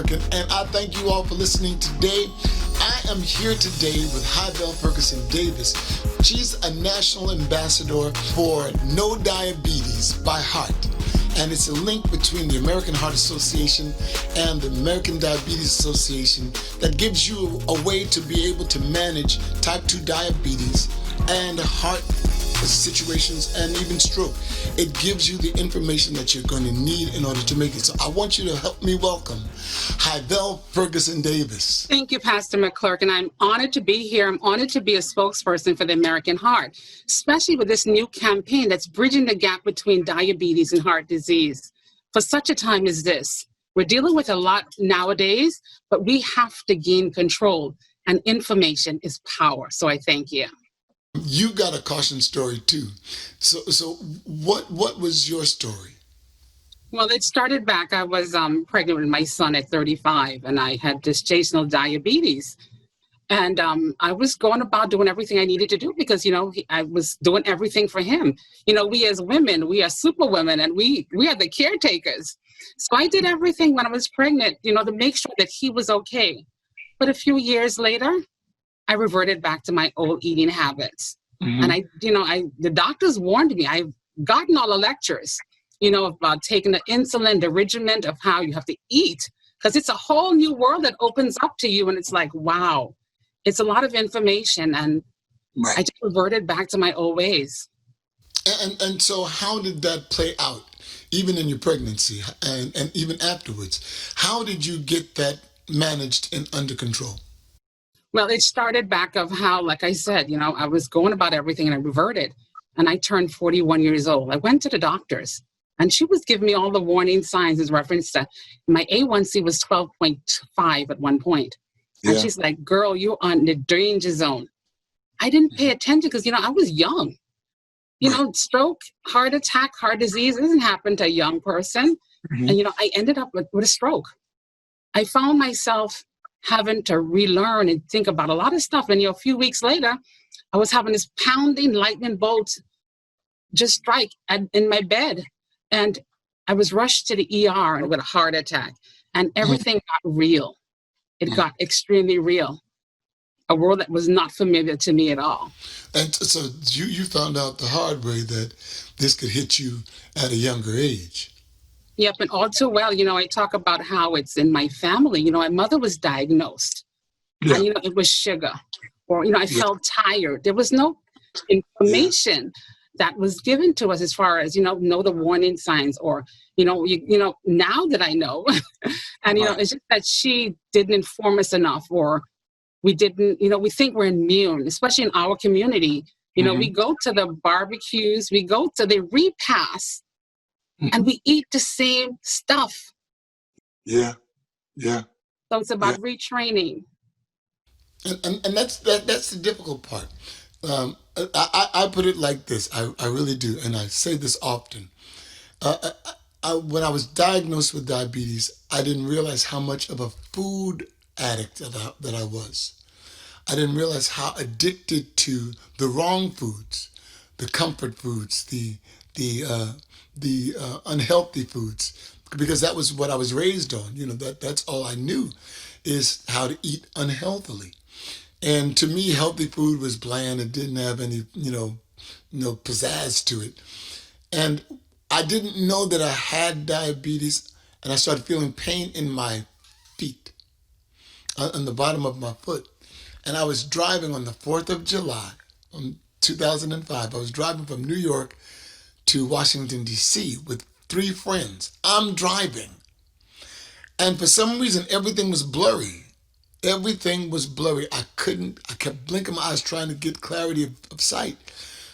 McClurkin, and I thank you all for listening today. I am here today with Hybel Ferguson Davis. She's a national ambassador for No Diabetes by Heart. And it's a link between the American Heart Association and the American Diabetes Association that gives you a way to be able to manage type 2 diabetes and heart situations and even stroke. It gives you the information that you're going to need in order to make it. So I want you to help me welcome Hybel Ferguson Davis. Thank you, Pastor McClurkin. I'm honored to be here. I'm honored to be a spokesperson for the American Heart, especially with this new campaign that's bridging the gap between diabetes and heart disease. For such a time as this, we're dealing with a lot nowadays, but we have to gain control, and information is power. So I thank you. You got a caution story too. So what was your story? Well, it started back, I was pregnant with my son at 35, and I had gestational diabetes. And I was going about doing everything I needed to do because, I was doing everything for him. We as women, we are super women, and we are the caretakers. So I did everything when I was pregnant, to make sure that he was okay. But a few years later, I reverted back to my old eating habits. Mm-hmm. And the doctors warned me. I've gotten all the lectures, about taking the insulin, the regimen of how you have to eat, because it's a whole new world that opens up to you. And it's like, wow, it's a lot of information. And right. I just reverted back to my old ways. And so how did that play out, even in your pregnancy and even afterwards? How did you get that managed and under control? Well, it started back of how, like I said, I was going about everything and I reverted. And I turned 41 years old. I went to the doctors and she was giving me all the warning signs as reference to my A1C was 12.5 at one point. And she's like, girl, you're on the danger zone. I didn't pay attention because, I was young. Stroke, heart attack, heart disease doesn't happen to a young person. Mm-hmm. And, I ended up with a stroke. I found myself having to relearn and think about a lot of stuff. And, a few weeks later, I was having this pounding lightning bolt just strike in my bed. And I was rushed to the ER with a heart attack. And everything got real. It got extremely real. A world that was not familiar to me at all. And so you found out the hard way that this could hit you at a younger age. Yep, and all too well, I talk about how it's in my family. My mother was diagnosed, and, it was sugar, or, I felt tired. There was no information that was given to us as far as, know the warning signs, or, now that I know, and, it's just that she didn't inform us enough, or we didn't, we think we're immune, especially in our community. We go to the barbecues, we go to the repasts, and we eat the same stuff. Yeah. So it's about retraining. And that's the difficult part. I put it like this. I really do, and I say this often. When I was diagnosed with diabetes, I didn't realize how much of a food addict that I was. I didn't realize how addicted to the wrong foods, the comfort foods, the unhealthy foods, because that was what I was raised on. That's all I knew, is how to eat unhealthily. And to me, healthy food was bland. It didn't have any, pizzazz to it. And I didn't know that I had diabetes, and I started feeling pain in my feet, on the bottom of my foot. And I was driving on the 4th of July, 2005. I was driving from New York to Washington, D.C. with 3 friends. I'm driving. And for some reason, everything was blurry. I kept blinking my eyes trying to get clarity of sight.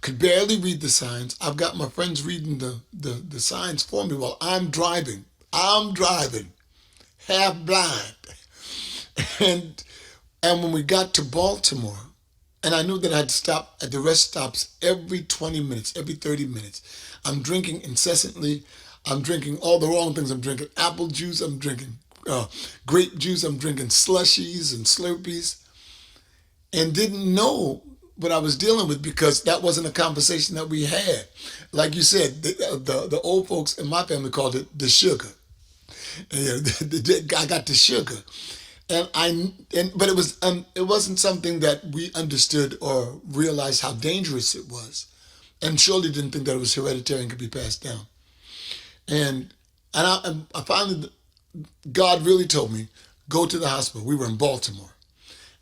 Could barely read the signs. I've got my friends reading the signs for me while I'm driving. Half blind. And when we got to Baltimore, and I knew that I'd stop at the rest stops every 20 minutes, every 30 minutes. I'm drinking incessantly. I'm drinking all the wrong things. I'm drinking apple juice. I'm drinking grape juice. I'm drinking slushies and Slurpees. And didn't know what I was dealing with because that wasn't a conversation that we had. Like you said, the old folks in my family called it the sugar. And, I got the sugar, and but it wasn't something that we understood or realized how dangerous it was, and surely didn't think that it was hereditary and could be passed down. And I finally, God really told me, go to the hospital. We were in Baltimore,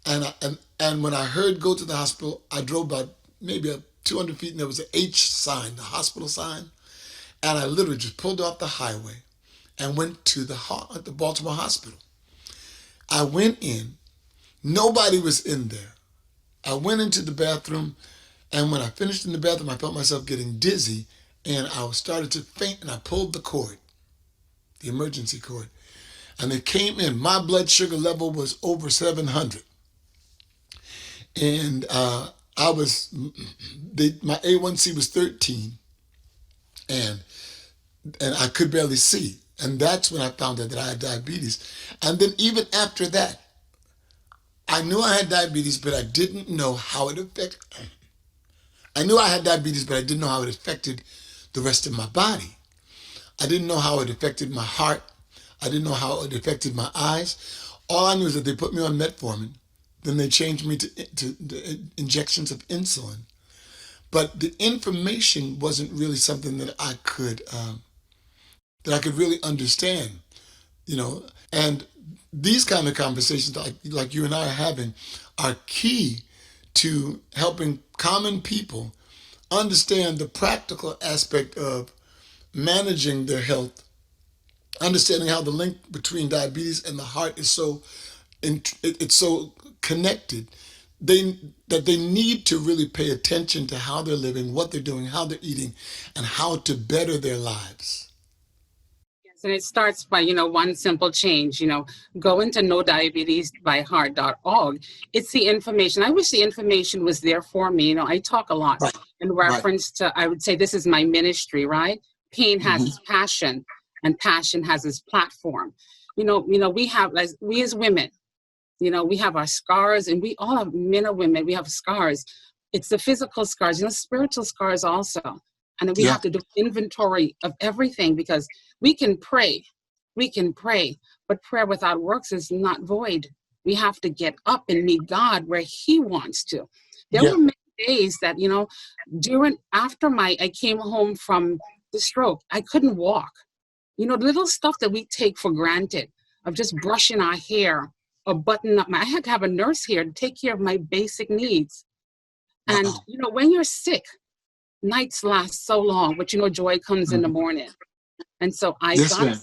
and when I heard go to the hospital, I drove about maybe 200 feet, and there was an H sign, the hospital sign, and I literally just pulled off the highway and went to the Baltimore hospital. I went in. Nobody was in there. I went into the bathroom, and when I finished in the bathroom, I felt myself getting dizzy, and I started to faint, and I pulled the cord, the emergency cord, and they came in. My blood sugar level was over 700, and my A1C was 13, and I could barely see. And that's when I found out that I had diabetes. And then even after that, I knew I had diabetes, but I didn't know how it affected. I knew I had diabetes, but I didn't know how it affected the rest of my body. I didn't know how it affected my heart. I didn't know how it affected my eyes. All I knew is that they put me on metformin. Then they changed me to injections of insulin. But the information wasn't really something that I could really understand, you know. And these kind of conversations, like you and I are having, are key to helping common people understand the practical aspect of managing their health, understanding how the link between diabetes and the heart is it's so connected. They need to really pay attention to how they're living, what they're doing, how they're eating, and how to better their lives. And it starts by, one simple change, go into nodiabetesbyheart.org. It's the information. I wish the information was there for me. I talk a lot Right. in reference to, I would say this is my ministry, right? Pain has its passion, and passion has its platform. We have, we as women, we have our scars, and we all have, men or women, we have scars. It's the physical scars, spiritual scars also. And then we have to do inventory of everything, because we can pray, but prayer without works is not void. We have to get up and meet God where He wants to. There were many days that, after I came home from the stroke, I couldn't walk. Little stuff that we take for granted, of just brushing our hair or buttoning up. I had to have a nurse here to take care of my basic needs. And, when you're sick, nights last so long, but joy comes in the morning. And so I got a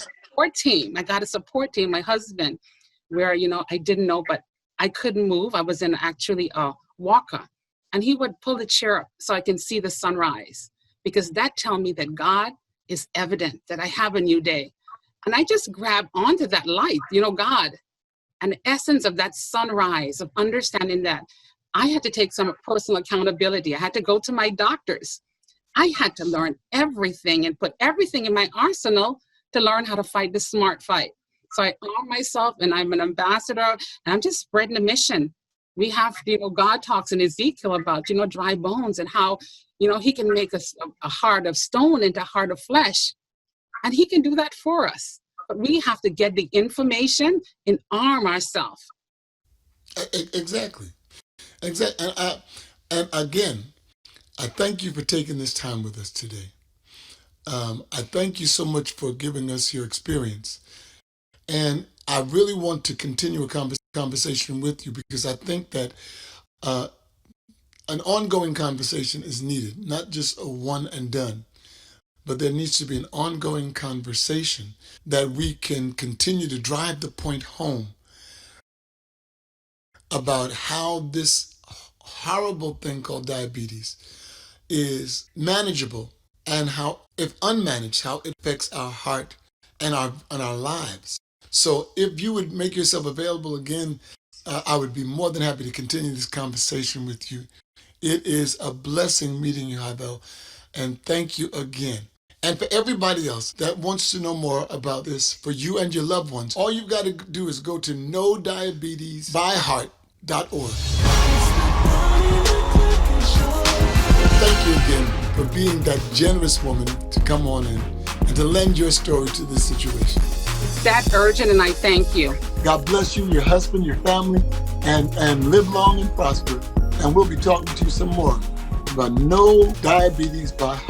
support team. My husband, where, I didn't know, but I couldn't move. I was in actually a walker, and he would pull the chair up so I can see the sunrise, because that tells me that God is evident, that I have a new day. And I just grabbed onto that light, God, and the essence of that sunrise, of understanding that I had to take some personal accountability. I had to go to my doctors. I had to learn everything and put everything in my arsenal to learn how to fight the smart fight. So I arm myself, and I'm an ambassador, and I'm just spreading the mission. We have, God talks in Ezekiel about, dry bones, and how, He can make a heart of stone into a heart of flesh. And He can do that for us. But we have to get the information and arm ourselves. Exactly. And again, I thank you for taking this time with us today. I thank you so much for giving us your experience. And I really want to continue a conversation with you, because I think that an ongoing conversation is needed, not just a one and done, but there needs to be an ongoing conversation that we can continue to drive the point home about how this horrible thing called diabetes is manageable, and how, if unmanaged, how it affects our heart and our lives. So if you would make yourself available again, I would be more than happy to continue this conversation with you. It is a blessing meeting you, Havel, and thank you again. And for everybody else that wants to know more about this, for you and your loved ones, all you've got to do is go to nodiabetesbyheart.org. Thank you again for being that generous woman to come on in and to lend your story to this situation. It's that urgent, and I thank you. God bless you, your husband, your family, and live long and prosper. And we'll be talking to you some more about no diabetes by heart.